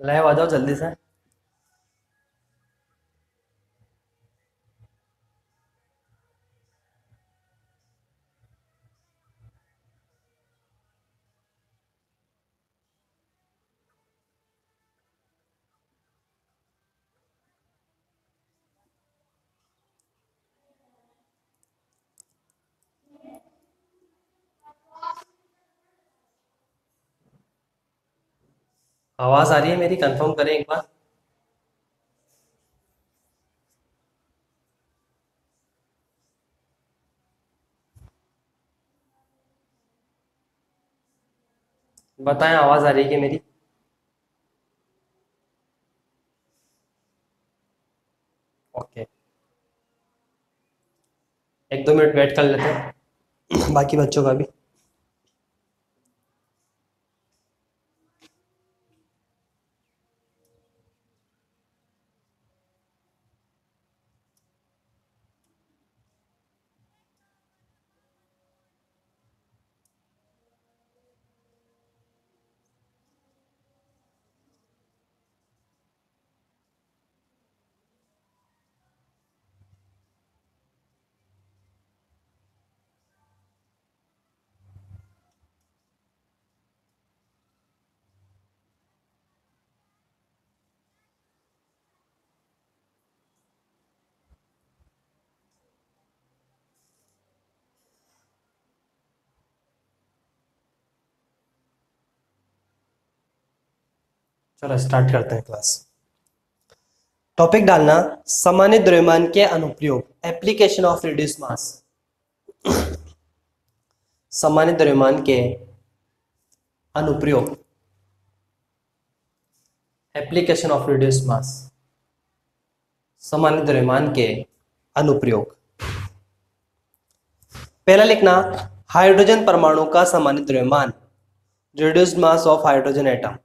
Live आ जाओ जल्दी से। आवाज आ रही है मेरी? कंफर्म करें एक बार। बताएं, आवाज आ रही है कि मेरी? ओके, एक दो मिनट वेट कर लेते हैं बाकी बच्चों का भी। चलो स्टार्ट करते हैं क्लास। टॉपिक डालना, सामान्य द्रव्यमान के अनुप्रयोग, एप्लीकेशन ऑफ रिड्यूस मास। सामान्य द्रव्यमान के अनुप्रयोग, एप्लीकेशन ऑफ रिड्यूस मास। सामान्य द्रव्यमान के अनुप्रयोग। पहला लिखना, हाइड्रोजन परमाणु का सामान्य द्रव्यमान, reduced mass of hydrogen atom.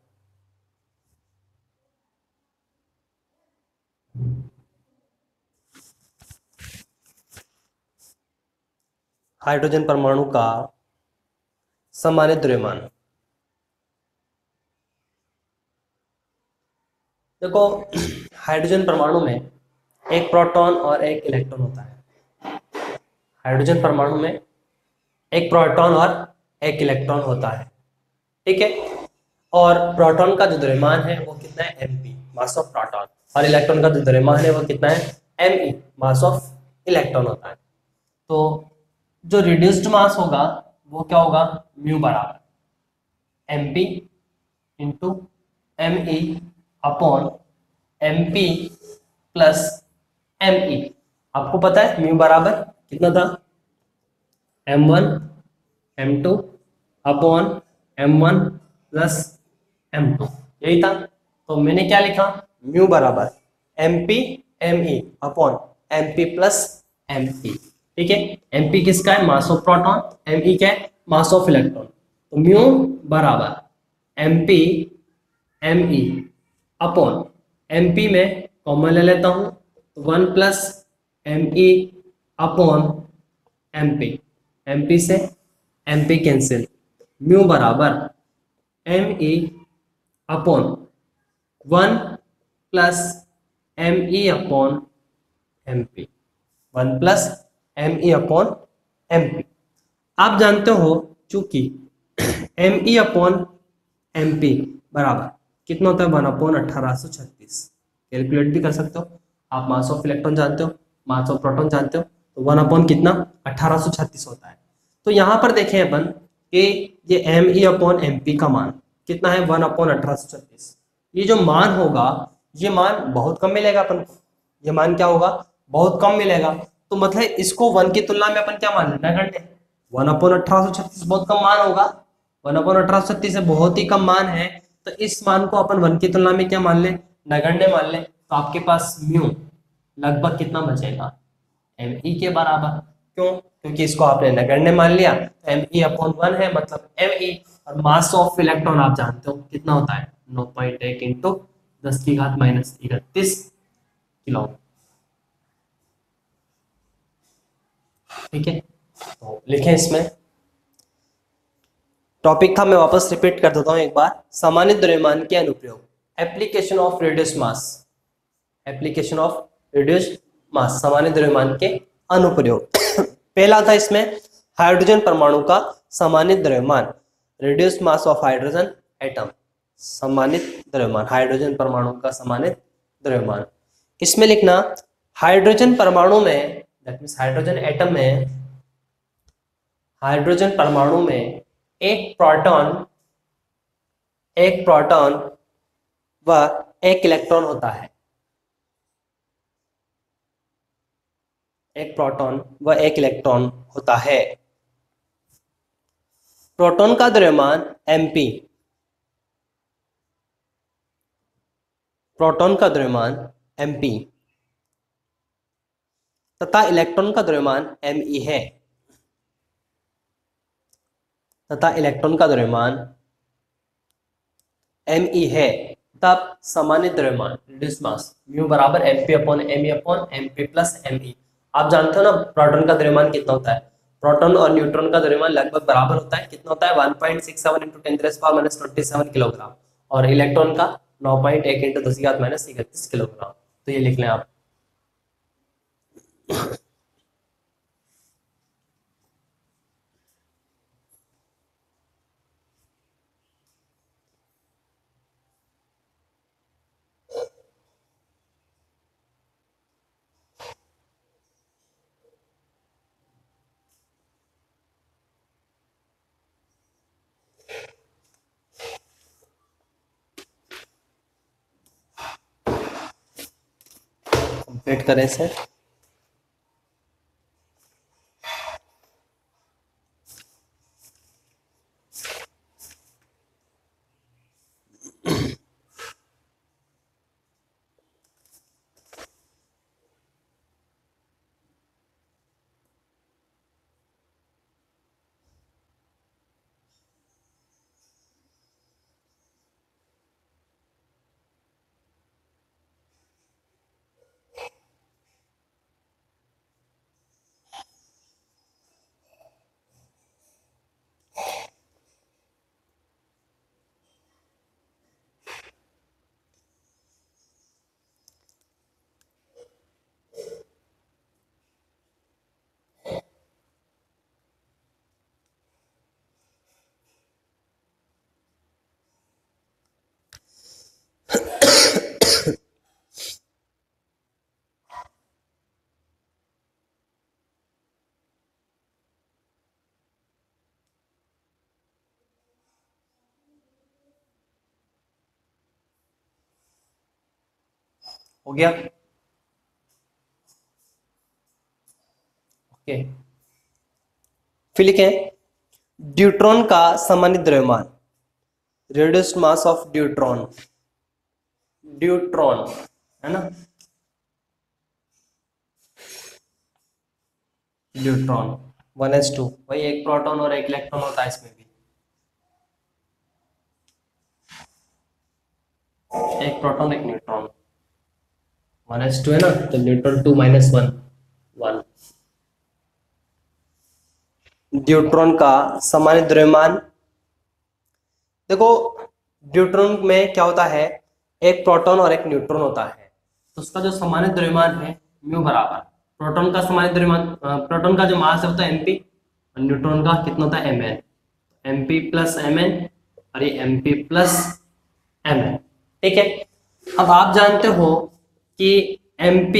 Hydrogen परमाणु का सामान्य द्रव्यमान। देखो, हाइड्रोजन परमाणु में एक प्रोटॉन और एक इलेक्ट्रॉन होता है। हाइड्रोजन परमाणु में एक प्रोटॉन और एक इलेक्ट्रॉन होता है, ठीक है। और प्रोटॉन का जो द्रव्यमान है वो कितना है? mp, mass of proton. और इलेक्ट्रॉन का जो द्रव्यमान है वो कितना है? me, मास ऑफ इलेक्ट्रॉन होता है। तो जो रिड्यूस्ड मास होगा वो क्या होगा? म्यू बराबर mp into me upon mp plus me। आपको पता है म्यू बराबर कितना था? m1 m2 upon m1 plus m2, यही था। तो मैंने क्या लिखा? म्यू बराबर mp me upon mp plus mp, ठीक है। mp किसका है? Mass of proton. me क्या है? Mass of electron. तो म्यू बराबर mp me अपॉन mp में कॉमन ले लेता हूं तो 1 plus me upon mp, mp से mp कैंसिल, म्यू बराबर me upon 1 plus me upon mp, 1 plus me upon mp। आप जानते हो चूंकि me अपॉन mp बराबर कितना होता है? 1 अपॉन 1836। कैलकुलेट भी कर सकते हो आप। मास ऑफ इलेक्ट्रॉन जानते हो, मास ऑफ प्रोटॉन जानते हो, तो 1 अपॉन कितना? 1836 होता है। तो यहां पर देखें अपन कि ये me अपॉन mp का मान कितना है? 1 अपॉन 1836। ये जो मान होगा ये मान बहुत कम मिलेगा अपन को। ये मान क्या होगा? बहुत कम मिलेगा। तो मतलब इसको 1 की तुलना में अपन क्या मान लेना घंटे? 1 अपॉन 1836 बहुत कम मान होगा। 1 अपॉन 1836 से बहुत ही कम मान है। तो इस मान को अपन 1 की तुलना में क्या मान ले? नगण्य मान ले। तो आपके पास म्यू लगभग कितना बचेगा? me के बराबर। क्यों? क्योंकि इसको आपने नगण्य मान लिया। me अपॉन 1 है, मतलब me। और मास ऑफ इलेक्ट्रॉन आप जानते हो कितना होता है? 9.1 इंटू 10 की घात माइनस 31 किलो, ठीक है। तो लिखें इसमें। टॉपिक था, मैं वापस रिपीट कर देता हूं एक बार। सामान्य द्रव्यमान के अनुप्रयोग, application of reduced mass, application of reduced mass, सामान्य द्रव्यमान के अनुप्रयोग। पहला था इसमें हाइड्रोजन परमाणु का सामान्य द्रव्यमान, reduced mass of hydrogen atom, सम्मानित द्रव्यमान, हाइड्रोजन परमाणु का सम्मानित द्रव्यमान। इसमें लिखना हाइड्रोजन परमाणु में, दैट मीन्स हाइड्रोजन एटम में, हाइड्रोजन परमाणु में एक प्रोटॉन व एक इलेक्ट्रॉन होता है, एक प्रोटॉन व एक इलेक्ट्रॉन होता है। प्रोटॉन का द्रव्यमान mp, प्रोटॉन का द्रव्यमान mp तथा इलेक्ट्रॉन का द्रव्यमान me है, तथा इलेक्ट्रॉन का द्रव्यमान me है। तब सामान्य द्रव्यमान रिड्यूस्ड मास म्यू बराबर mp upon me upon mp plus me। आप जानते हो ना प्रोटॉन का द्रव्यमान कितना होता है, प्रोटॉन और न्यूट्रॉन का द्रव्यमान लगभग बराबर होता है। कितना होता है 1.67 इंटू 10⁻⁻27 किलोग्राम, और इलेक्ट्रॉन का 9.1 इंटू 10⁻31 किलोग्राम। तो ये लिख लें आप। कंप्लीट करें से हो गया। ओके, फिर लिखें ड्यूट्रॉन का सामान्य द्रव्यमान, reduced mass of deuteron, deuteron है ना, ड्यूट्रॉन 1s2, वही एक प्रोटॉन और एक इलेक्ट्रॉन होता है इसमें भी, एक प्रोटॉन एक न्यूट्रॉन, 1s2 है ना, तो न्यूट्रॉन 2 - 1 1। ड्यूट्रॉन का सामान्य द्रव्यमान, देखो ड्यूट्रॉन में क्या होता है, एक प्रोटॉन और एक न्यूट्रॉन होता है, तो उसका जो सामान्य द्रव्यमान है म्यू बराबर, प्रोटॉन का सामान्य द्रव्यमान, प्रोटॉन का जो मास होता है mp, और न्यूट्रॉन का कितना होता है mn, mp प्लस mn, और ये mp प्लस mn। ठीक है, अब आप जानते हो कि mp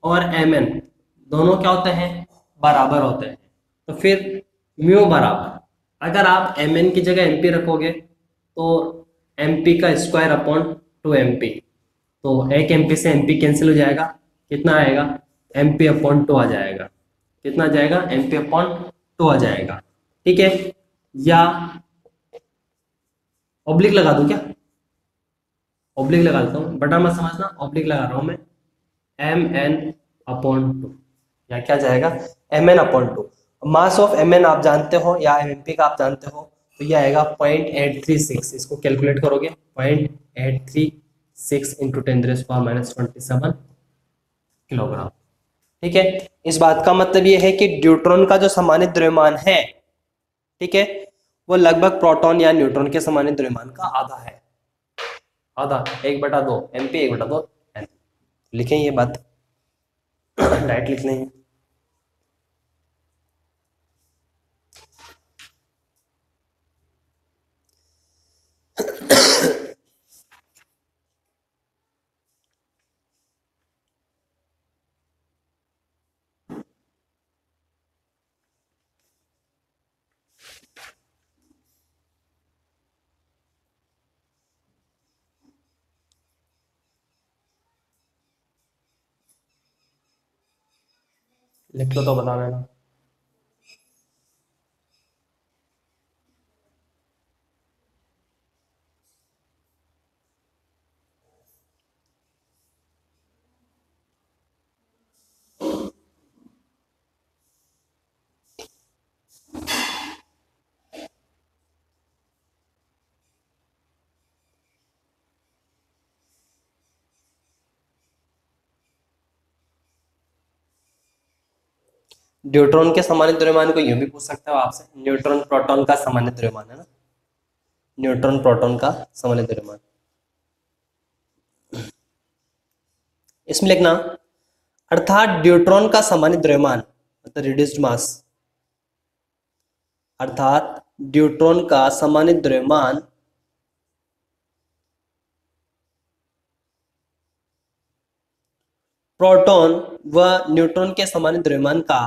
और mn दोनों क्या होते हैं, बराबर होते हैं, तो फिर म्यू बराबर, अगर आप mn की जगह mp रखोगे तो mp का स्क्वायर अपॉन 2mp, तो एक mp से mp कैंसिल हो जाएगा, कितना आएगा mp अपॉन 2 आ जाएगा, कितना आ जाएगा mp अपॉन 2 आ जाएगा। ठीक है, या ऑब्लिक लगा दूं क्या, ऑब्लिक लगा देता हूँ, बटा मत समझना, ऑब्लिक लगा रहा हूँ मैं, mn अपॉन 2, या क्या जाएगा mn upon 2। Mass of mn आप जानते हो या mp का आप जानते हो, तो ये आएगा 0.836, इसको कैलकुलेट करोगे 0.836 इंटू 10⁻⁻27 किलोग्राम। ठीक है, इस बात का मतलब ये है कि ड्यूट्रॉन का जो सामान्य द्रव्यमान है, ठीक है, वो लगभग प्रोटॉन या न्यूट्रॉन के सामान्य द्रव्यमान का आधा है। आधा 1/2 MP 1/2 N। लिखें ये बात डायरेक्ट लिख लें। लिख लो तो बता देना। न्यूट्रॉन के सामान्य द्रव्यमान को यूं भी पूछ सकते हो आपसे, न्यूट्रॉन प्रोटॉन का सामान्य द्रव्यमान है ना, न्यूट्रॉन प्रोटॉन का सामान्य द्रव्यमान। इसमें लिखना अर्थात न्यूट्रॉन का सामान्य द्रव्यमान मतलब रिड्यूस्ड मास, अर्थात न्यूट्रॉन का सामान्य द्रव्यमान प्रोटॉन व न्यूट्रॉन के सामान्य द्रव्यमान का,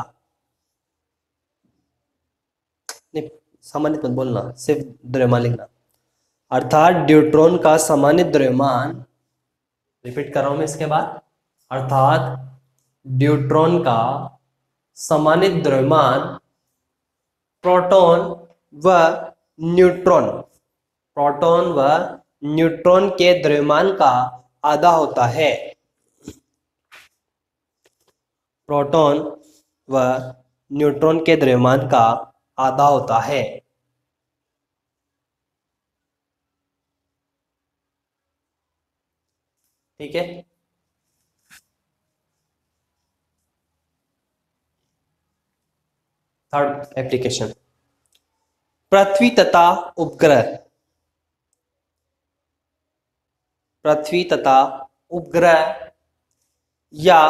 नहीं सामान्य मत बोलना, सिर्फ द्रव्यमान लिखना। अर्थात न्यूट्रॉन का सामान्य द्रव्यमान, रिपीट कर रहा हूं मैं इसके बाद, अर्थात न्यूट्रॉन का सामान्य द्रव्यमान प्रोटॉन व न्यूट्रॉन, प्रोटॉन व न्यूट्रॉन के द्रव्यमान का आधा होता है। प्रोटॉन व न्यूट्रॉन के द्रव्यमान का आधा होता है। ठीक है, थर्ड एप्लीकेशन, पृथ्वी तथा उपग्रह, पृथ्वी तथा उपग्रह या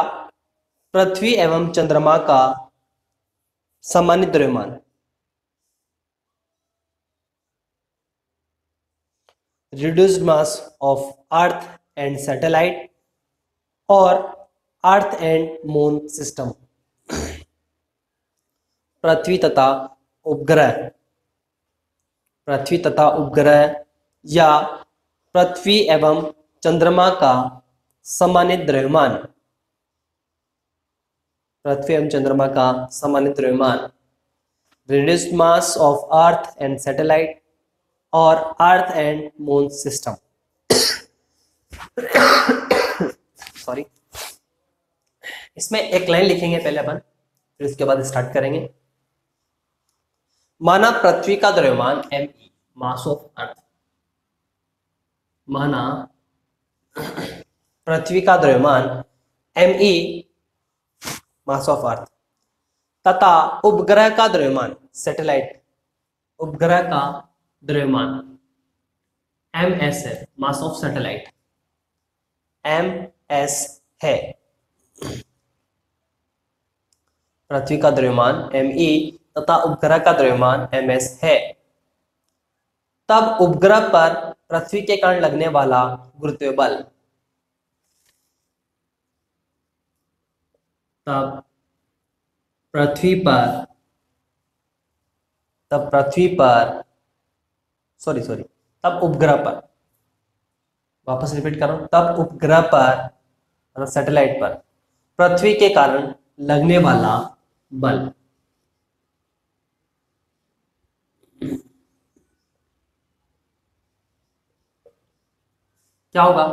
पृथ्वी एवं चंद्रमा का सामान्य द्रव्यमान, reduced mass of earth and satellite और अर्थ एंड मून सिस्टम। पृथ्वी तथा उपग्रह, पृथ्वी तथा उपग्रह या पृथ्वी एवं चंद्रमा का सामान्य द्रव्यमान, पृथ्वी एवं चंद्रमा का सामान्य द्रव्यमान, reduced mass of earth and satellite और earth and moon system. Sorry, इसमें एक लाइन लिखेंगे पहले अपन, फिर उसके बाद स्टार्ट करेंगे। माना पृथ्वी का द्रव्यमान me, मास ऑफ अर्थ, माना पृथ्वी का द्रव्यमान me, मास ऑफ अर्थ, तथा उपग्रह का द्रव्यमान सैटेलाइट, उपग्रह का द्रव्यमान ms है, मास ऑफ सैटेलाइट ms है। पृथ्वी का द्रव्यमान me तथा उपग्रह का द्रव्यमान ms है। तब उपग्रह पर पृथ्वी के कारण लगने वाला गुरुत्वीय बल, तब पृथ्वी पर तब उपग्रह पर, वापस रिपीट कर रहा हूं, तब उपग्रह पर मतलब सैटेलाइट पर पृथ्वी के कारण लगने वाला बल क्या होगा,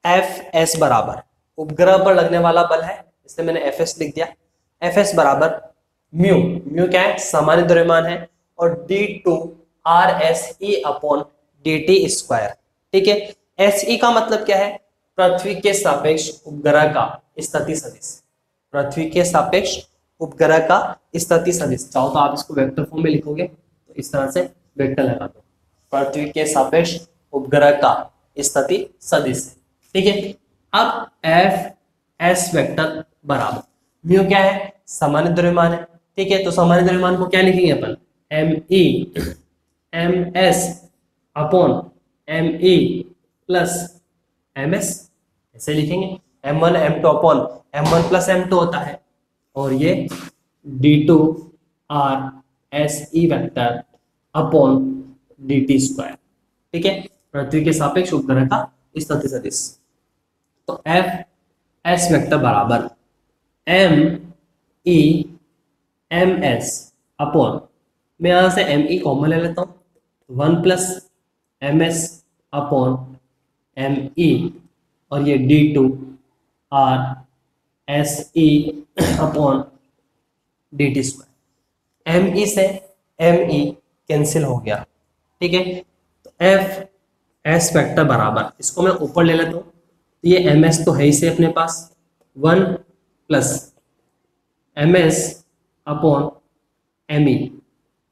Fs बराबर, उपग्रह पर लगने वाला बल है इसलिए मैंने Fs लिख दिया, Fs बराबर म्यू, म्यू क्या है, सामान्य द्रव्यमान है, और d2 RSE upon dt square. ठीक है, SE का मतलब क्या है, पृथ्वी के सापेक्ष उपग्रह का स्थिति सदिश, पृथ्वी के सापेक्ष उपग्रह का स्थिति सदिश। चाहो तो आप इसको वेक्टर फॉर्म में लिखोगे तो इस तरह से वेक्टर लगा दो, पृथ्वी के सापेक्ष उपग्रह का स्थिति सदिश है। ठीक है, अब एफ एस वेक्टर बराबर म्यू क्या है, सामान्य द्रव्यमान है। ठीक है, तो सामान्य द्रव्यमान को क्या लिखेंगे अपन, M E M S upon M E plus M S, ऐसे लिखेंगे। M one M two upon M one plus M two होता है, और ये D two R S E vector upon D T square. ठीक है, पृथ्वी के सापेक्ष उपग्रह का स्थिति सदिश। तो एफ एस वेक्टर बराबर M E M S upon, मैं यहां से एम ई कॉमन ले लेता हूं, one plus M S upon M E, और ये D two R S E upon D T square. M E से एम ई कैंसिल हो गया। ठीक है, तो एफ एस वेक्टर बराबर, इसको मैं ऊपर ले लेता हूँ, तो ये एम एस तो है ही से अपने पास, one plus M S upon M E,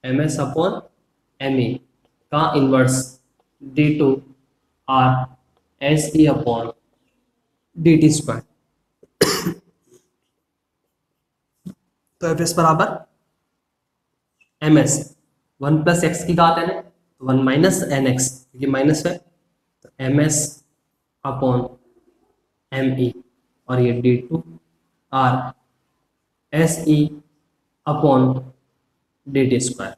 M S upon M E का inverse D two R S E upon D T square. तो एफ एस बराबर M S, one plus X की घात एन है, तो वन माइनस एन एक्स, ये minus है, तो M S upon M E, और ये D two R S E upon D T square.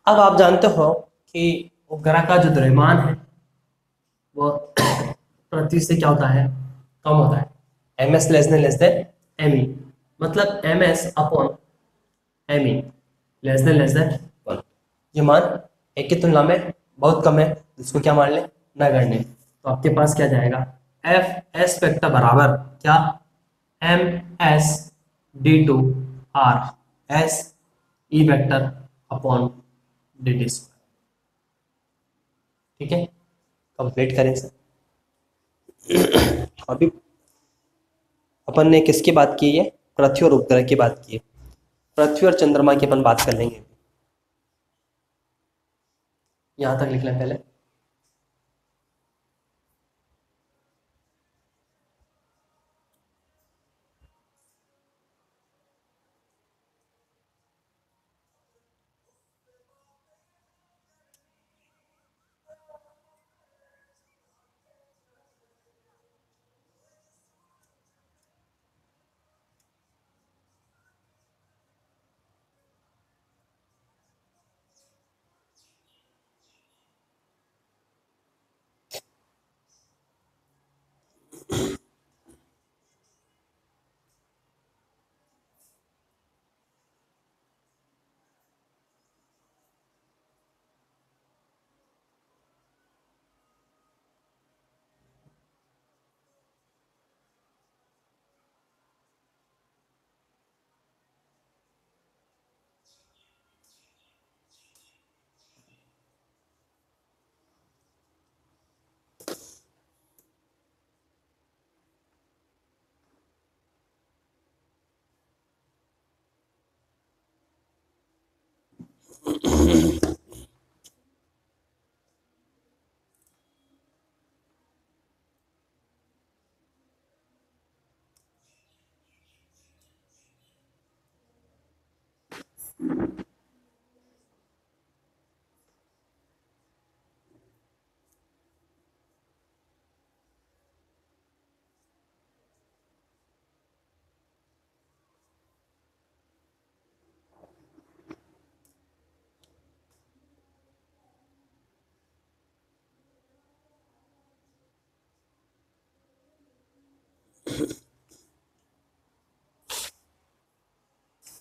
अब आप जानते हो कि उपग्रह का जो द्रव्यमान है वो पृथ्वी से क्या होता है, कम होता है, M S less than M E, मतलब M S upon M E less than one. ये मान एक की तुलना में बहुत कम है, इसको क्या मान ले, नगण्य। तो आपके पास क्या जाएगा, एफ एस वेक्टर बराबर क्या, M S D two R S E vector upon D T square. ठीक है, कंप्लीट करें सर। अभी अपन ने किसकी बात की है, पृथ्वी और उपग्रह की बात की है, पृथ्वी और चंद्रमा की अपन बात कर लेंगे। यहां तक लिख लें पहले।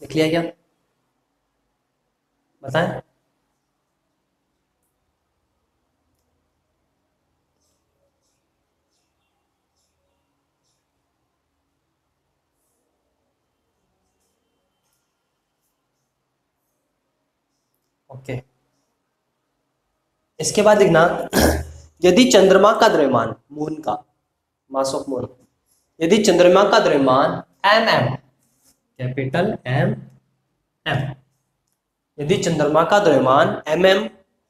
लिख लिया क्या, बताएं। ओके, इसके बाद देखना, यदि चंद्रमा का द्रव्यमान, मून का मास ऑफ मून, यदि चंद्रमा का द्रव्यमान M M, capital M M, यदि चंद्रमा का द्रव्यमान एम एम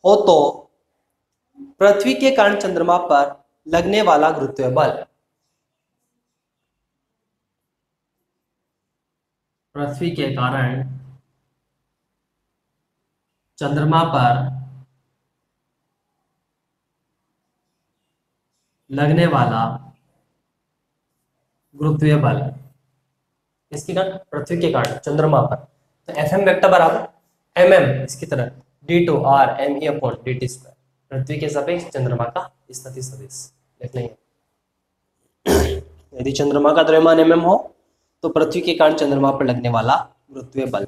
हो तो पृथ्वी के कारण चंद्रमा पर लगने वाला गुरुत्वीय बल पृथ्वी के कारण चंद्रमा पर लगने वाला गुरुत्वीय बल, इसके कारण पृथ्वी के कारण चंद्रमा पर, तो एफ एम वेक्टर बराबर एम एम इसकी तरह D two R M E upon D T square, पृथ्वी के सापेक्ष चंद्रमा का स्थिति सदिश लिख लेंगे। यदि चंद्रमा का द्रव्यमान एम हो तो पृथ्वी के कारण चंद्रमा पर लगने वाला गुरुत्वीय बल।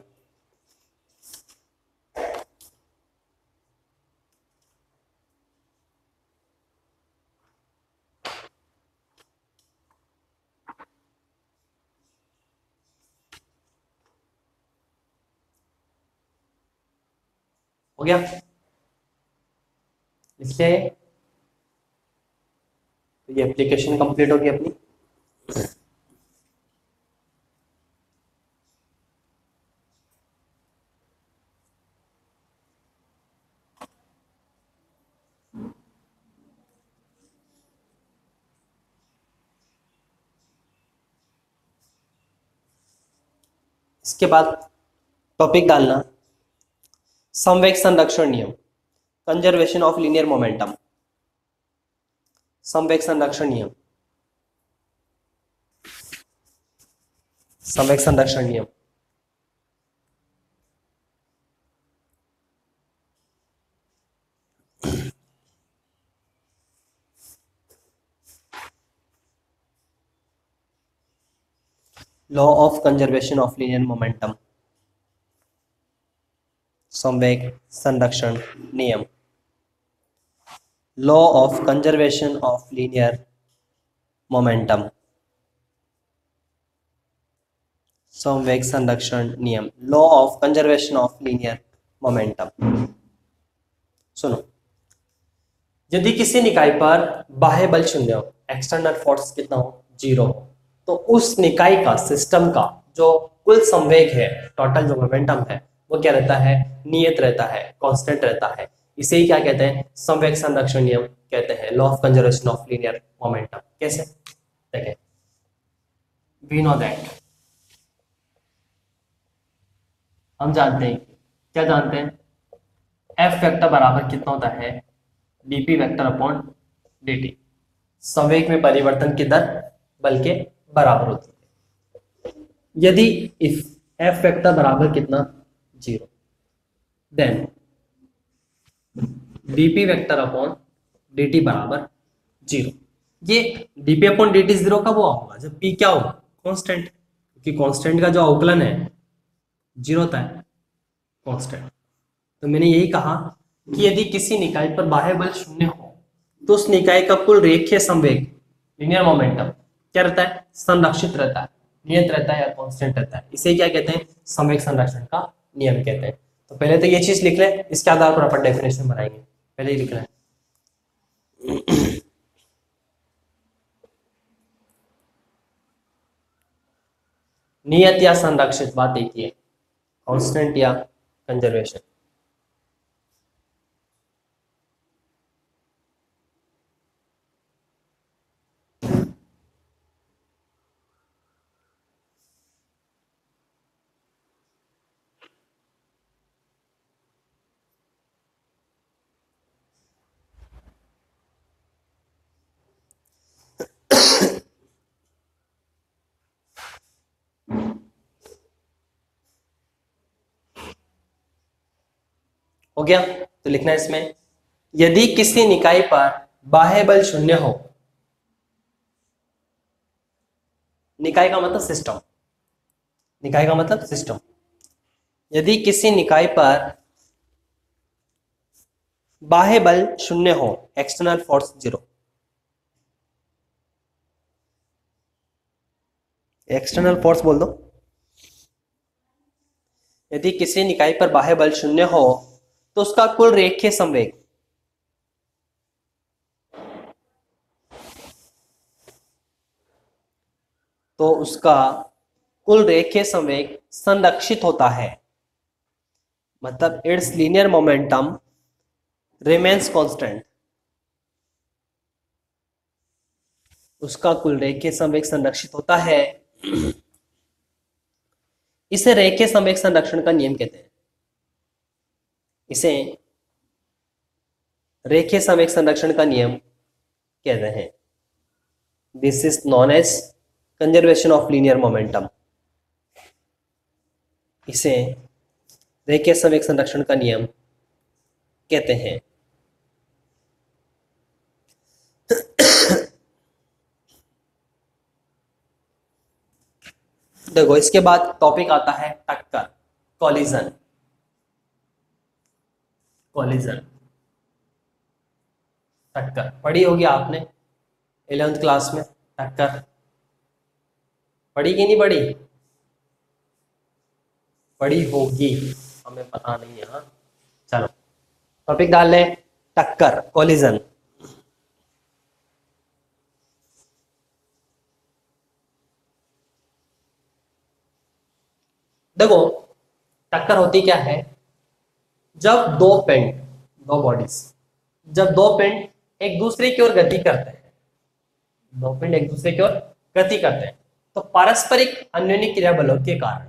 हो गया, इसलिए तो ये एप्लीकेशन कंप्लीट होगी अपनी। इसके बाद टॉपिक डालना समवेग संरक्षण नियम, कंजर्वेशन ऑफ लीनियर मोमेंटम, समवेग संरक्षण नियम, समवेग संरक्षण नियम। Law of conservation of linear momentum, समवेग संरक्षण नियम, law of conservation of linear momentum, समवेग संरक्षण नियम, law of conservation of linear momentum. सुनो, यदि किसी निकाय पर बाह्य बल शून्य हो, एक्सटर्नल फोर्स कितना हो, 0 हो, तो उस निकाय का, सिस्टम का जो कुल संवेग है, टोटल जो मोमेंटम है, वो क्या रहता है, नियत रहता है, कांस्टेंट रहता है। इसे ही क्या कहते हैं, संवेग संरक्षण नियम कहते हैं, law of conservation of linear momentum. कैसे, देखें, वी नो दैट, हम जानते हैं, क्या जानते हैं, एफ वेक्टर बराबर कितना होता है, डीपी वेक्टर अपॉन dt, संवेग में परिवर्तन की दर बल के बराबर होती है। यदि इफ एफ वेक्टर बराबर कितना, 0, then dp vector upon dt बराबर 0। ये dp अपॉन dt 0 कब हुआ होगा, जब p क्या होगा, कांस्टेंट, क्योंकि कांस्टेंट का जो अवकलन है 0 होता है, कांस्टेंट। तो मैंने यही कहा कि यदि किसी निकाय पर बाह्य बल शून्य हो तो उस निकाय का कुल रेखीय संवेग, लीनियर मोमेंटम क्या रहता है, संरक्षित रहता है, नियत रहता है या कांस्टेंट रहता है। इसे क्या कहते हैं, संवेग संरक्षण का नियम कहते हैं। तो पहले तो ये चीज लिख लें, इसके आधार पर अपन डेफिनेशन बनाएंगे, पहले ही लिख लें। नियत या संरक्षित बात एक ही है, कांस्टेंट या कंजर्वेशन। हो गया, तो लिखना है इसमें, यदि किसी निकाय पर बाह्य बल शून्य हो, निकाय का मतलब सिस्टम, निकाय का मतलब सिस्टम, यदि किसी निकाय पर बाह्य बल शून्य हो, एक्सटर्नल फोर्स 0, एक्सटर्नल फोर्स बोल दो, यदि किसी निकाय पर बाह्य बल शून्य हो तो उसका कुल रेखीय संवेग, तो उसका कुल रेखीय संवेग संरक्षित होता है, मतलब it's linear momentum remains constant, उसका कुल रेखीय संवेग संरक्षित होता है। इसे रेखीय संवेग संरक्षण का नियम कहते हैं। इसे रेखीय संवेग संरक्षण का नियम कहते हैं। This is known as conservation of linear momentum. इसे रेखीय संवेग संरक्षण का नियम कहते हैं। देखो, इसके बाद टॉपिक आता है टक्कर, कॉलिजन। कॉलिजन, टक्कर पढ़ी होगी आपने 11th क्लास में। टक्कर पढ़ी कि नहीं पढ़ी? पढ़ी होगी, हमें पता नहीं है। हाँ, चलो टॉपिक डाल लें, टक्कर, कॉलिजन। देखो, टक्कर होती क्या है? जब दो बॉडीज, जब दो पिंड एक दूसरे की ओर गति करते हैं, दो पिंड एक दूसरे की ओर गति करते हैं, तो पारस्परिक अन्योन्य क्रिया बलों के कारण,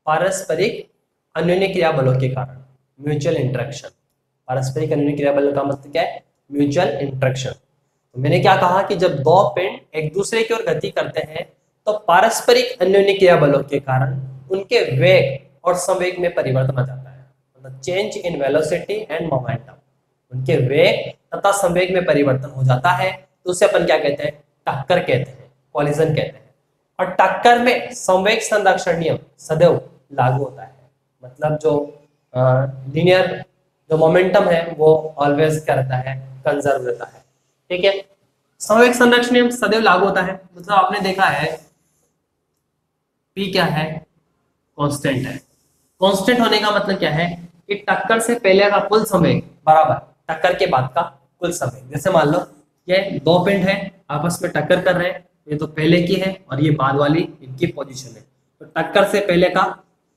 पारस्परिक अन्योन्य क्रिया बलों के कारण, म्यूचुअल इंटरेक्शन। पारस्परिक अन्योन्य क्रिया बल का मतलब क्या है? Mutual interaction. तो मैंने क्या कहा कि जब दो पिंड एक दूसरे की ओर गति करते हैं तो पारस्परिक अन्योन्य क्रिया बलों के कारण उनके वेग और संवेग में परिवर्तन आ जाता है, मतलब change in velocity and momentum. उनके वेग तथा संवेग में परिवर्तन हो जाता है, तो उसे अपन क्या कहते हैं? टक्कर कहते हैं, कॉलिजन कहते हैं। और टक्कर में संवेग संरक्षण नियम सदैव लागू होता है, मतलब जो लीनियर जो मोमेंटम है वो ऑलवेज क्या रहता है? कंजर्व रहता है। ठीक है, संवेग संरक्षण नियम सदैव लागू होता है, मतलब आपने देखा है P क्या है? कांस्टेंट है। कांस्टेंट होने का मतलब क्या है? कि टक्कर से पहले का कुल संवेग बराबर टक्कर के बाद का कुल संवेग। जैसे मान लो ये दो पिंड है, आपस में टक्कर कर रहे हैं, ये तो पहले की है और ये बाद वाली इनकी पोजीशन है, तो टक्कर से पहले का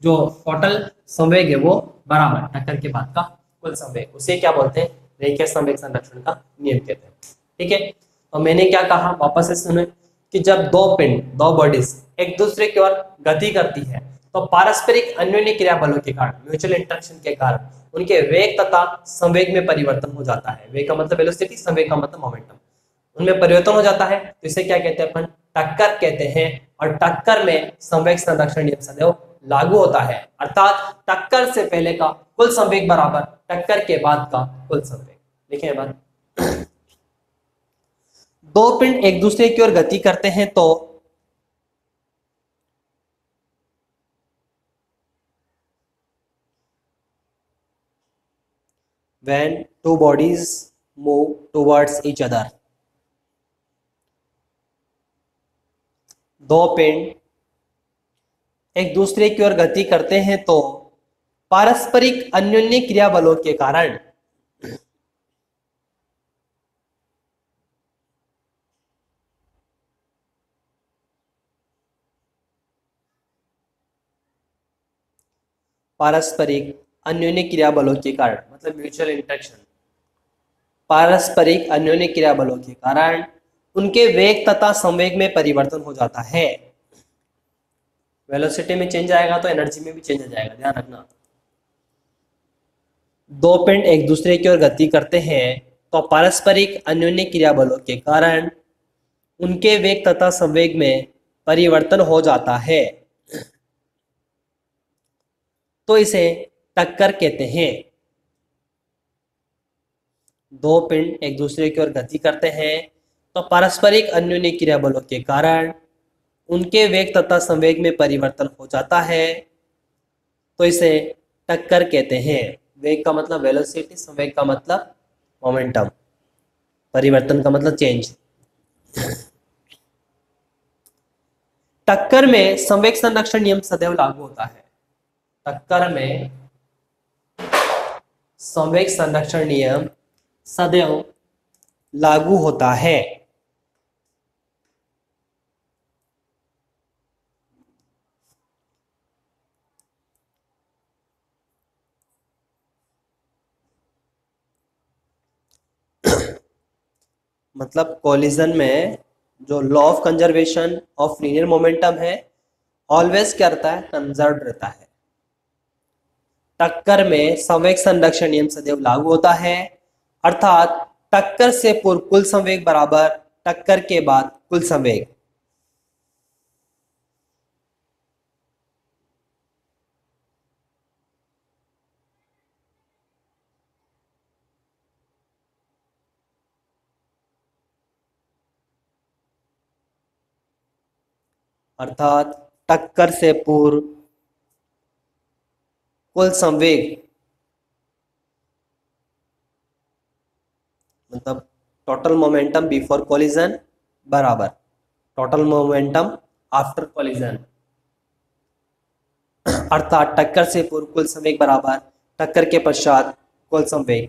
जो टोटल संवेग है वो बराबर टक्कर के बाद का कुल संवेग, उसे क्या बोलते हैं? रेखीय संवेग संरक्षण का नियम कहते हैं। ठीक है, तो मैंने क्या कहा, वापस से सुने कि जब दो पिंड, दो बॉडीज एक दूसरे की ओर गति करती है तो पारस्परिक अन्योन्य क्रिया बलों के कारण, म्यूचुअल इंटरेक्शन के कारण उनके वेग तथा संवेग में परिवर्तन हो जाता है। वेग का मतलब वेलोसिटी, संवेग का मतलब मोमेंटम, उनमें परिवर्तन हो जाता है, तो इसे क्या कहते हैं अपन? टक्कर कहते हैं। और टक्कर में संवेग संरक्षण नियम सदैव लागू होता है, अर्थात टक्कर से पहले का कुल संवेग बराबर टक्कर के बाद का कुल संवेग। लिखे बात, दो पिंड एक दूसरे की ओर गति करते हैं तो when two bodies move towards each other, दो पिंड एक दूसरे की ओर गति करते हैं तो पारस्परिक अन्योन्य क्रिया बलों के कारण पारस्परिक अन्योन्य क्रिया बलों के कारण, मतलब म्यूचुअल इंटरेक्शन, पारस्परिक अन्योन्य क्रिया बलों के कारण उनके वेग तथा संवेग में परिवर्तन हो जाता है। वेलोसिटी में चेंज आएगा तो एनर्जी में भी चेंज आ जाएगा, ध्यान रखना। दो पिंड एक दूसरे की ओर गति करते हैं तो पारस्परिक अन्योन्य क्रिया बलों के कारण उनके वेग तथा संवेग में परिवर्तन हो जाता है, तो इसे टक्कर कहते हैं। दो पिंड एक दूसरे की ओर गति करते हैं तो पारस्परिक अन्योन्य क्रिया बलों के कारण उनके वेग तथा संवेग में परिवर्तन हो जाता है, तो इसे टक्कर कहते हैं। वेग का मतलब वेलोसिटी, संवेग का मतलब मोमेंटम, परिवर्तन का मतलब चेंज। टक्कर में संवेग संरक्षण नियम सदैव लागू होता है। टक्कर में संवेग संरक्षण नियम सदैव लागू होता है। मतलब कॉलिजन में जो law of conservation of linear momentum है ऑलवेज क्या रहता है, कंजर्व रहता है। टक्कर में संवेग संरक्षण नियम सदैव लागू होता है, अर्थात टक्कर से पूर्व कुल संवेग बराबर टक्कर के बाद कुल संवेग। अर्थात टक्कर से पूर्व कुल संवेग मतलब टोटल मोमेंटम बिफोर कोलिजन बराबर टोटल मोमेंटम आफ्टर कोलिजन। अर्थात टक्कर से पूर्व कुल संवेग बराबर टक्कर के पश्चात कुल संवेग।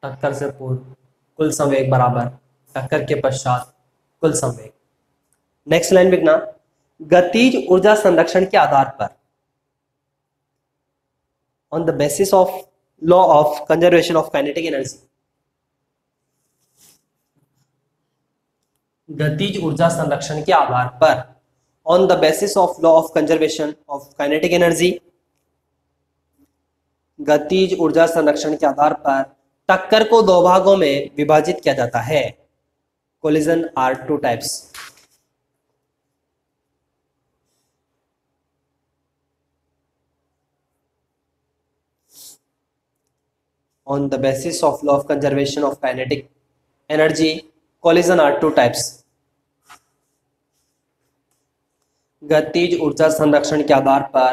टक्कर से पूर्व कुल संवेग बराबर टक्कर के पश्चात कुल संवेग। नेक्स्ट लाइन लिखना, गतिज ऊर्जा संरक्षण के आधार पर, on the basis of law of conservation of kinetic energy. गतिज ऊर्जा संरक्षण के आधार पर, on the basis of law of conservation of kinetic energy, गतिज ऊर्जा संरक्षण के आधार पर टक्कर को दो भागों में विभाजित किया जाता है। Collision are two types. On the basis of law of conservation of kinetic energy, collision are two types. गतिज ऊर्जा संरक्षण के आधार पर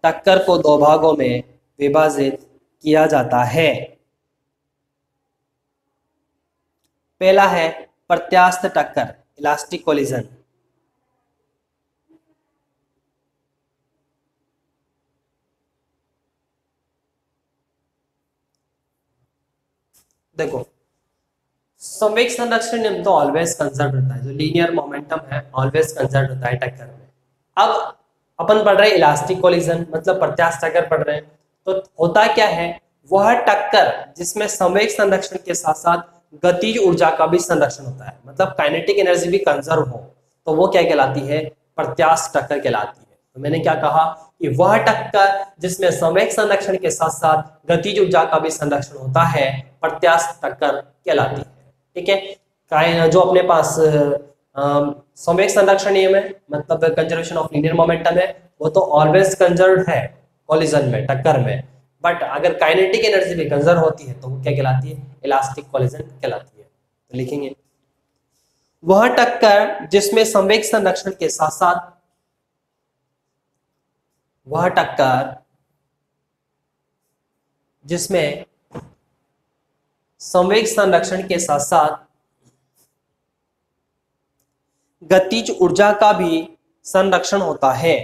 टक्कर को दो भागों में विभाजित किया जाता है। पहला है प्रत्यास्थ टक्कर, इलास्टिक कोलिजन। देखो, संवेग संरक्षण नियम तो ऑलवेज कंजर्व रहता है, जो लीनियर मोमेंटम है ऑलवेज कंजर्व रहता है टक्कर में। अब अपन पढ़ रहे हैं इलास्टिक कोलिजन, मतलब प्रत्यास्थ टक्कर पढ़ रहे हैं। तो होता क्या है, वह टक्कर जिसमें संवेग संरक्षण के साथ साथ गतिज ऊर्जा का भी संरक्षण होता है, मतलब काइनेटिक एनर्जी भी कंजर्व हो, तो वो क्या कहलाती है, प्रत्यास्थ टक्कर कहलाती है। तो मैंने क्या कहा कि वह टक्कर जिसमें संवेग संरक्षण के साथ साथ गतिज ऊर्जा का भी संरक्षण होता है प्रत्यास्थ टक्कर कहलाती है। ठीक है, जो अपने पास संवेग संरक्षण नियम है, मतलब कंजर्वेशन ऑफ लीनियर मोमेंटम है, वो तो ऑलवेज कंजर्व है कोलिजन में, टक्कर में। बट अगर काइनेटिक एनर्जी भी कंजर्व होती है तो वो क्या कहलाती है, इलास्टिक कोलिजन कहलाती है। तो लिखेंगे, वह टक्कर जिसमें संवेग संरक्षण के साथ साथ, वह टक्कर जिसमें संवेग संरक्षण के साथ साथ गतिज ऊर्जा का भी संरक्षण होता है।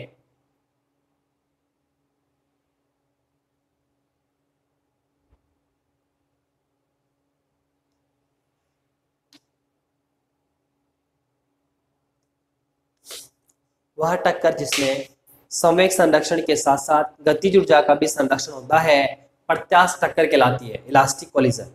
वह टक्कर जिसमें संवेग संरक्षण के साथ साथ गतिज ऊर्जा का भी संरक्षण होता है प्रत्यास्थ टक्कर कहलाती है, इलास्टिक कोलिजन।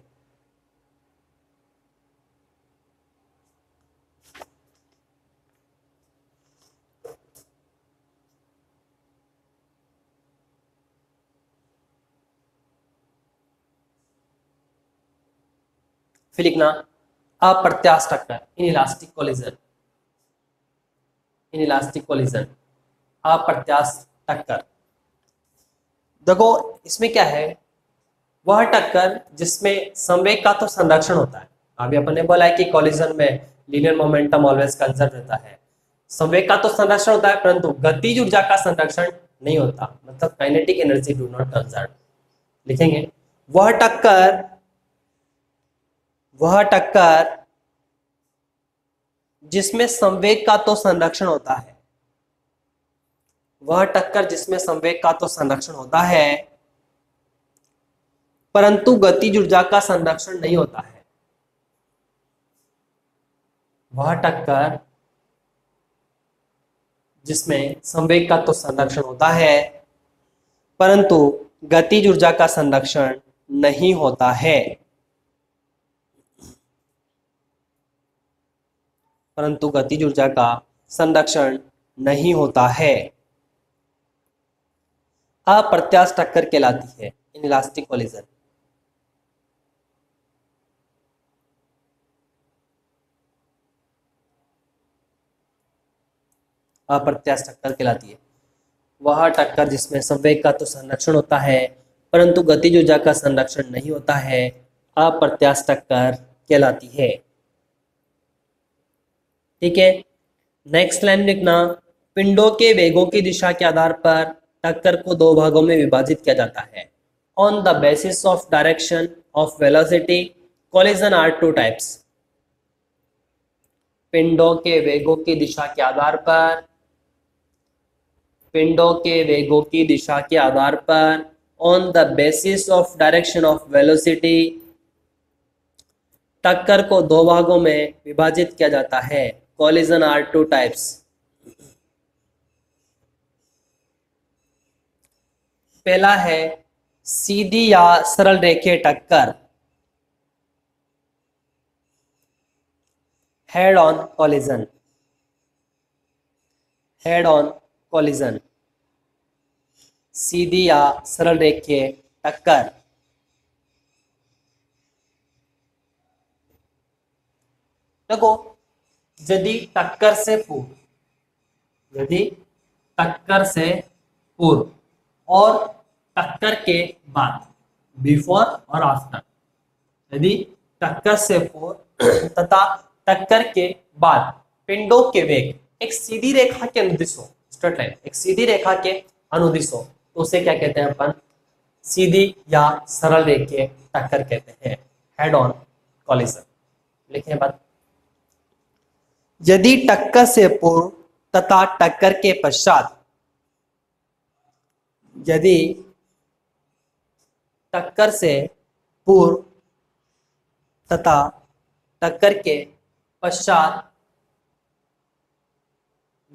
फिर लिखना, अप्रत्यास्थ टक्कर, इनइलास्टिक कोलिजन, इनइलास्टिक कोलिजन, अप्रत्यास्थ टक्कर। देखो इसमें क्या है, वह टक्कर जिसमें संवेग का तो संरक्षण होता है। अभी अपन ने बोला है कि कोलिजन में लीनियर मोमेंटम ऑलवेज कंजर्व रहता है, संवेग का तो संरक्षण होता है परंतु गतिज ऊर्जा का संरक्षण नहीं होता, मतलब kinetic energy do not conserve. लिखेंगे, वह टक्कर जिसमें संवेग का तो संरक्षण होता है, वह टक्कर जिसमें संवेग का तो संरक्षण होता है परंतु गतिज ऊर्जा का संरक्षण नहीं होता है। वह टक्कर जिसमें संवेग का तो संरक्षण होता है परंतु गतिज ऊर्जा का संरक्षण नहीं होता है। परंतु गतिज ऊर्जा का संरक्षण नहीं होता है। अप्रत्यास्थ टक्कर कहलाती है इनइलास्टिक कोलिजन। अप्रत्यास्थ टक्कर कहलाती है वह टक्कर जिसमें संवेग का तो संरक्षण होता है परंतु गतिज ऊर्जा का संरक्षण नहीं होता है, अप्रत्यास्थ टक्कर कहलाती है। ठीक है, नेक्स्ट लाइन लिखना, पिंडों के वेगों की दिशा के आधार पर टक्कर को दो भागों में विभाजित किया जाता है। On the basis of direction of velocity collision are two types. पिंडों के वेगों की दिशा के आधार पर, पिंडों के वेगों की दिशा के आधार पर, on the basis of direction of velocity टक्कर को दो भागों में विभाजित किया जाता है। Collision are two types. पहला है सीधी या सरल रेखीय टक्कर, head on collision. Head on collision, सीधी या सरल रेखीय टक्कर। देखो, यदि टक्कर से पूर्व, यदि टक्कर से पूर्व और टक्कर के बाद, बिफोर और आफ्टर, यदि टक्कर से पूर्व तथा टक्कर के बाद पिंडों के वेग एक सीधी रेखा के अनुदिश हो, स्ट्रेट लाइन, एक सीधी रेखा के अनुदिश हो, तो उसे क्या कहते हैं अपन? सीधी या सरल रेखीय टक्कर कहते हैं, हेड ऑन कोलिजन। लिखिए बात, यदि टक्कर से पूर्व तथा टक्कर के पश्चात, यदि टक्कर से पूर्व तथा टक्कर के पश्चात,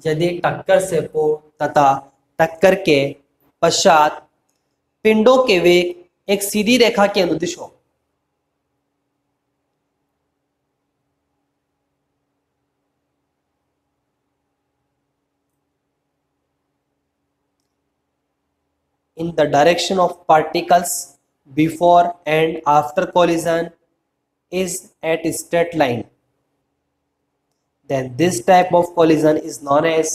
यदि टक्कर से पूर्व तथा टक्कर के पश्चात पिंडों के वेग एक सीधी रेखा के अनुदिश हो, in the direction of particles before and after collision is at a straight line, then this type of collision is known as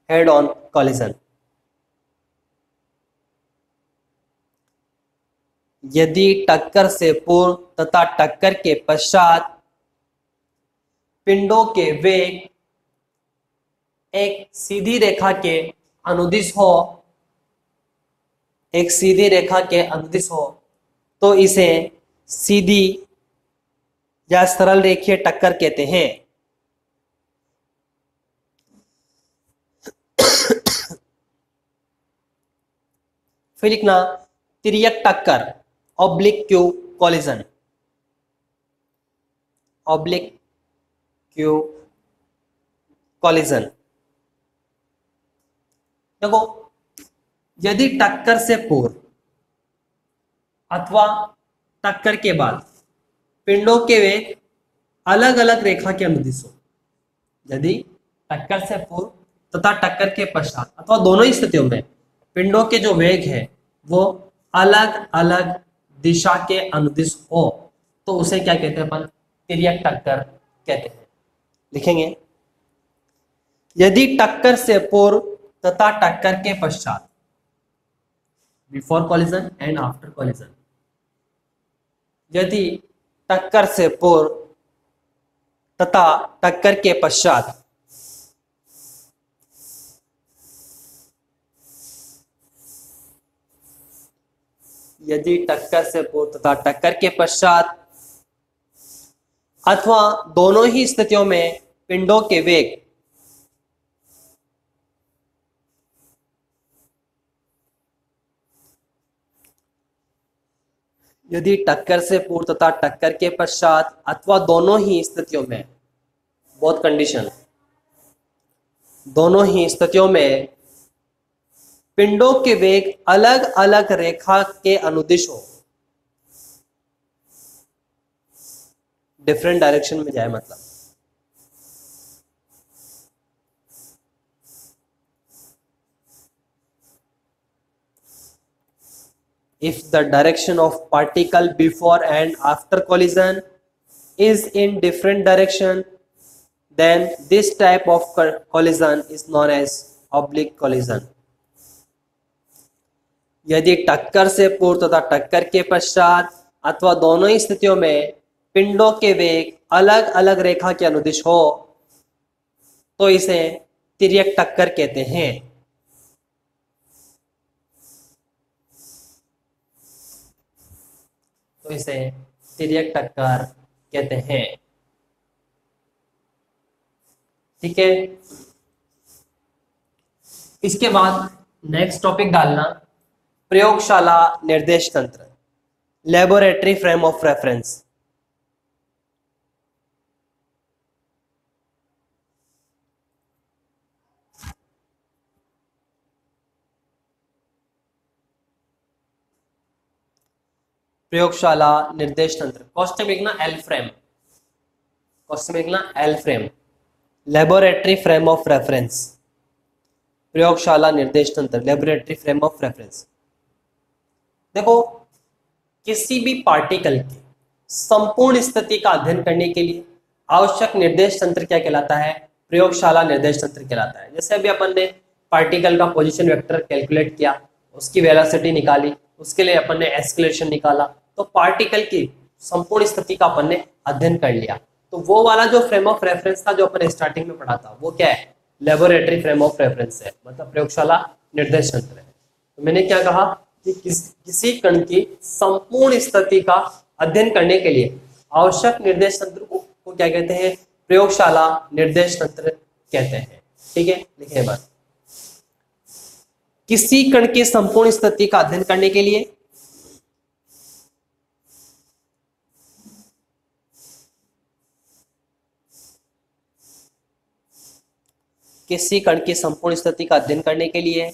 head-on collision. यदि टक्कर से पूर्व तथा टक्कर के पश्चात पिंडों के वेग एक सीधी रेखा के अनुदिश हो, एक सीधी रेखा के अनुदिश हो, तो इसे सीधी या सरल रेखीय टक्कर कहते हैं। फिर लिखना, तिर्यक टक्कर, oblique Q collision, oblique Q collision. देखो, यदि टक्कर से पूर्व अथवा टक्कर के बाद पिंडों के वेग अलग अलग रेखा के अनुदिश हो, यदि टक्कर से पूर्व तथा टक्कर के पश्चात अथवा दोनों ही स्थितियों में पिंडों के जो वेग है वो अलग अलग दिशा के अनुदिश हो, तो उसे क्या कहते हैं अपन? तिर्यक टक्कर कहते हैं। लिखेंगे, यदि टक्कर से पूर्व तथा टक्कर के पश्चात, before collision and after collision, यदि टक्कर से पूर्व तथा टक्कर के पश्चात यदि टक्कर से पूर्व तथा टक्कर के पश्चात अथवा दोनों ही स्थितियों में पिंडों के वेग यदि टक्कर से पूर्व तथा टक्कर के पश्चात अथवा दोनों ही स्थितियों में, बोथ कंडीशन, दोनों ही स्थितियों में पिंडों के वेग अलग अलग रेखा के अनुदिश हो, डिफरेंट डायरेक्शन में जाए मतलब, if the direction of particle before and after collision is in different direction, then this type of collision is known as oblique collision. यदि टक्कर से पूर्व तथा टक्कर के पश्चात अथवा दोनों ही स्थितियों में पिंडों के वेग अलग अलग रेखा के अनुदिश हो तो इसे तिर्यक टक्कर कहते हैं। तो इसे तिर्यक टक्कर कहते हैं। ठीक है, इसके बाद नेक्स्ट टॉपिक डालना प्रयोगशाला निर्देश तंत्र, लेबोरेटरी फ्रेम ऑफ रेफरेंस। प्रयोगशाला निर्देश तंत्र, क्वेश्चन लिखना एल फ्रेम, क्वेश्चन लिखना L frame, laboratory frame of reference, प्रयोगशाला निर्देश तंत्र, लेबोरेटरी फ्रेम ऑफ रेफरेंस। देखो, किसी भी पार्टिकल की संपूर्ण स्थिति का अध्ययन करने के लिए आवश्यक निर्देश तंत्र क्या कहलाता है? प्रयोगशाला निर्देश तंत्र कहलाता है। जैसे अभी अपन ने पार्टिकल का पोजीशन वेक्टर कैलकुलेट किया, उसकी वेलोसिटी निकाली, उसके लिए अपन ने एक्सेलरेशन निकाला, तो पार्टिकल की संपूर्ण स्थिति का अपन ने अध्ययन कर लिया। तो वो वाला जो फ्रेम ऑफ रेफरेंस था जो अपन स्टार्टिंग में पढ़ा था, वो क्या है? लेबोरेटरी फ्रेम ऑफ रेफरेंस है, मतलब प्रयोगशाला निर्देश तंत्र है। तो मैंने क्या कहा कि किसी कण की संपूर्ण स्थिति का अध्ययन करने के लिए आवश्यक निर्देश तंत्र को क्या कहते हैं? प्रयोगशाला निर्देश तंत्र कहते हैं। ठीक है, लिखिए बस, किसी कण की संपूर्ण स्थिति का अध्ययन करने के लिए किसी कण की संपूर्ण स्थिति का अध्ययन करने के लिए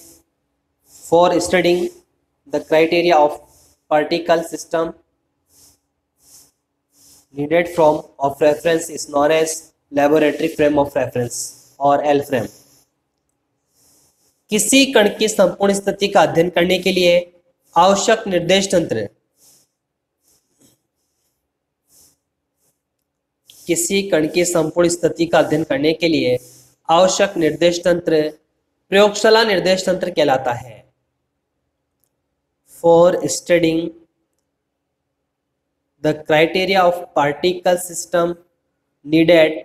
for studying the criteria of particle system needed from of reference is known as laboratory frame of reference और एल फ्रेम। किसी कण की संपूर्ण स्थिति का अध्ययन करने के लिए आवश्यक निर्देश तंत्र, किसी कण की संपूर्ण स्थिति का अध्ययन करने के लिए आवश्यक निर्देश तंत्र प्रयोगशाला निर्देश तंत्र कहलाता है। For studying the criteria of particle system needed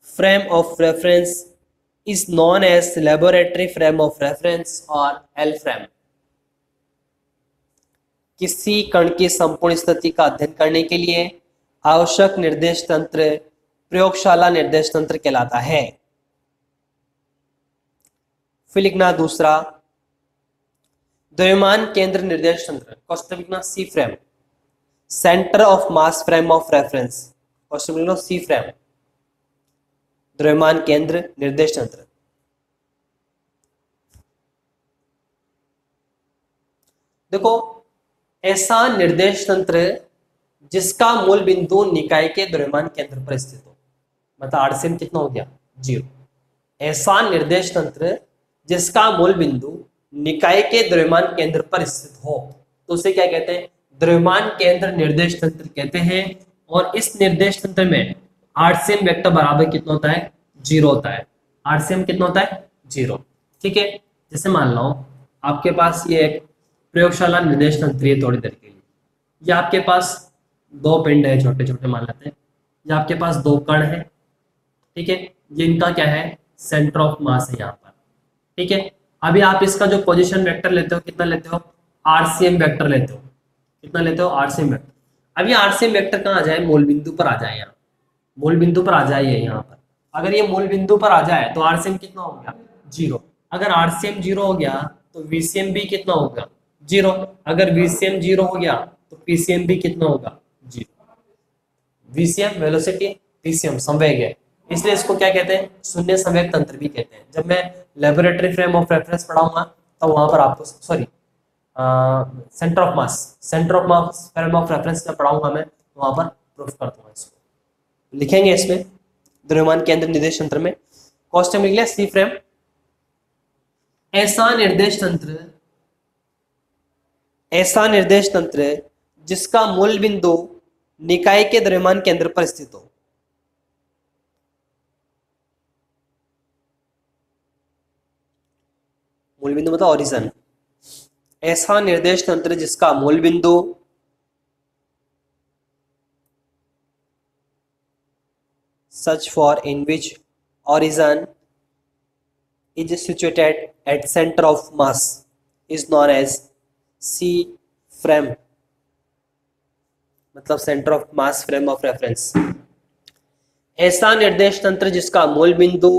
frame of reference is known as laboratory frame of reference और L frame। किसी कण की संपूर्ण स्थिति का अध्ययन करने के लिए आवश्यक निर्देश तंत्र प्रयोगशाला निर्देश तंत्र कहलाता है। फिर लिखना दूसरा, द्रव्यमान केंद्र निर्देश तंत्र, क्वेश्चन लिखना C frame, centre of mass frame of reference, question लिखना सी फ्रेम, द्रव्यमान केंद्र निर्देश तंत्र। देखो, ऐसा निर्देश तंत्र जिसका मूल बिंदु निकाय के द्रव्यमान केंद्र पर स्थित हो, मतलब आरसीएम कितना हो गया? 0। ऐसा निर्देश तंत्र जिसका मूल बिंदु निकाय के द्रव्यमान केंद्र पर स्थित हो तो उसे क्या कहते हैं? द्रव्यमान केंद्र निर्देश तंत्र कहते हैं। और इस निर्देश तंत्र में आरसीएम वेक्टर बराबर कितना होता है? 0 होता है। आरसीएम कितना होता है? 0। ठीक है, जैसे मान लो आपके पास ये एक प्रयोगशाला निर्देश तंत्र है थोड़ी देर के लिए, या आपके पास 2 पिंड है छोटे छोटे मान लेते हैं, या आपके पास 2 कण है। ठीक है, ये इनका क्या है? सेंटर ऑफ मास है यहाँ पर। ठीक है, अभी आप इसका जो पोजीशन वेक्टर लेते हो कितना लेते हो? आरसीएम वेक्टर लेते हो। कितना लेते हो? RCM vector. अब ये आरसीएम वेक्टर कहाँ आ जाए? मूल बिंदु पर आ जाए, यहाँ मूल बिंदु पर आ जाए यहाँ पर। अगर ये मूल बिंदु पर आ जाए तो आरसीएम कितना हो गया? 0। अगर आरसीएम 0 हो गया तो वीसीएम भी कितना होगा? 0। अगर वीसीएम 0 हो गया तो पीसीएम भी कितना होगा? 0। वीसीएम वेलोसिटी, पीसीएम संवेग है, इसलिए इसको क्या कहते हैं? शून्य संवेग तंत्र भी कहते हैं। जब मैं लेबोरेटरी फ्रेम ऑफ रेफरेंस पढ़ाऊंगा तो वहां पर आपको centre of mass frame of reference में पढ़ाऊंगा मैं, तो वहां पर प्रूफ कर दूंगा। इसको लिखेंगे इसमें द्रव्यमान केंद्र निर्देश तंत्र में। क्वेश्चन लिख लिया सी फ्रेम, ऐसा निर्देश तंत्र ऐसा निर्देश तंत्र जिसका मूल बिंदु निकाय के द्रव्यमान केंद्र पर स्थित हो। मूल बिंदु मतलब ओरिजिन। ऐसा निर्देश तंत्र जिसका मूल बिंदु such for in which origin is situated at center of mass is known as C frame, मतलब centre of mass frame of reference. ऐसा निर्देश तंत्र जिसका मूल बिंदु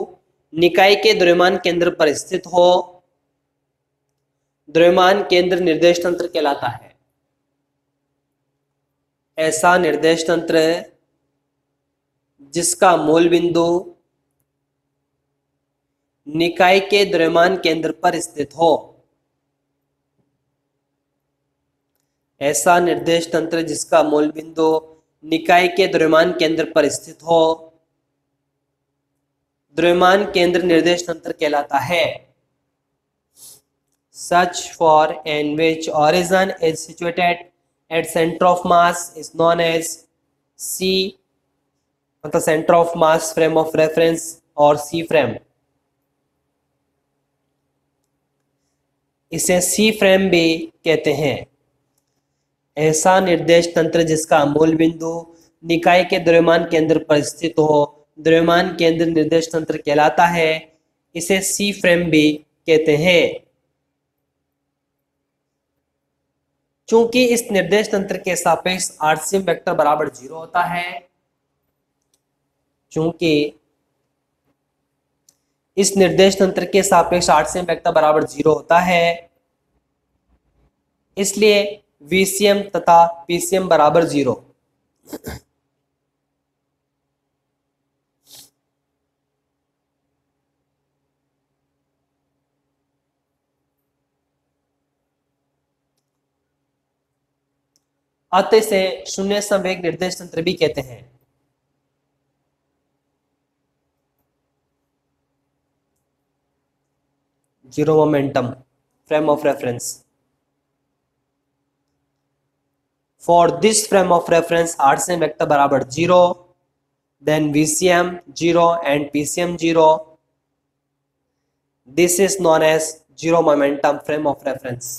निकाय के द्रव्यमान केंद्र पर स्थित हो, द्रव्यमान केंद्र निर्देश तंत्र कहलाता है। ऐसा निर्देश तंत्र जिसका मूल बिंदु निकाय के द्रव्यमान केंद्र पर स्थित हो। ऐसा निर्देश तंत्र जिसका मूल बिंदु निकाय के द्रव्यमान केंद्र पर स्थित हो, द्रव्यमान केंद्र निर्देश तंत्र कहलाता है। Such for in which origin is situated at center of mass is known as C, मतलब centre of mass frame of reference और सी फ्रेम। इसे सी फ्रेम भी कहते हैं। ऐसा निर्देश तंत्र जिसका मूल बिंदु निकाय के द्रव्यमान केंद्र पर स्थित हो, द्रव्यमान केंद्र निर्देश तंत्र कहलाता है। इसे सी फ्रेम भी कहते हैं। चूंकि इस निर्देश तंत्र के सापेक्ष आरसीएम वेक्टर बराबर 0 होता है, चूंकि इस निर्देश तंत्र के सापेक्ष आरसीएम वेक्टर बराबर 0 होता है, इसलिए वीसीएम तथा पीसीएम बराबर 0। अतः इसे शून्य संवेग निर्देश तंत्र भी कहते हैं। Zero momentum frame of reference. For this frame of reference RCM vector बराबर 0, then VCM 0 and PCM 0। This is known as zero momentum frame of reference.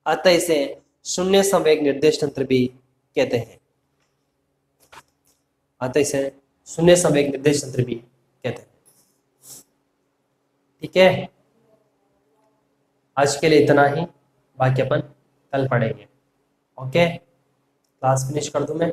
अतः इसे शून्य संवेग निर्देश तंत्र भी कहते हैं। अतः इसे शून्य संवेग निर्देश तंत्र भी कहते हैं। ठीक है, आज के लिए इतना ही, बाकी अपन कल पढ़ेंगे। ओके, क्लास फिनिश कर दूं मैं।